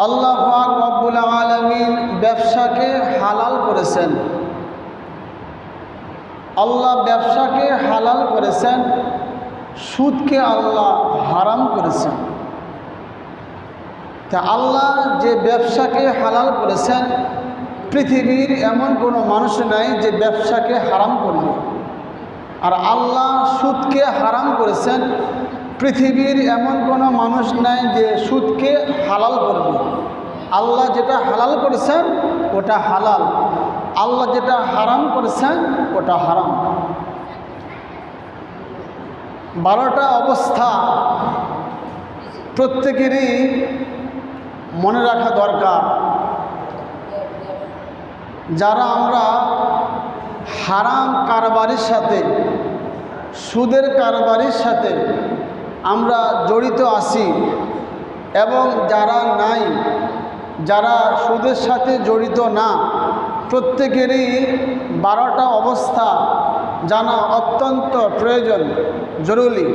আল্লাহ পাক রব্বুল আলামিন ব্যবসাকে হালাল করেছেন। আল্লাহ ব্যবসাকে হালাল করেছেন, সুদকে আল্লাহ হারাম করেছেন। তা আল্লাহ যে ব্যবসাকে হালাল করেছেন, পৃথিবীর এমন কোনো মানুষ নাই যে ব্যবসাকে হারাম করবে। আর আল্লাহ সুদকে হারাম করেছেন, পৃথিবীর এমন কোনো মানুষ নাই যে সুদকে হালাল করবে। আল্লাহ যেটা হালাল করেছেন ওটা হালাল, আল্লাহ যেটা হারাম করেছেন ওটা হারাম। 12টা অবস্থা প্রত্যেকেরই মনে রাখা দরকার। যারা আমরা হারাম কারবারের সাথে, সুদের কারবারের সাথে আমরা জড়িত আছি, এবং যারা নাই, যারা সুদের সাথে জড়িত না, প্রত্যেকেরই 12টা অবস্থা জানা অত্যন্ত প্রয়োজন, জরুরি।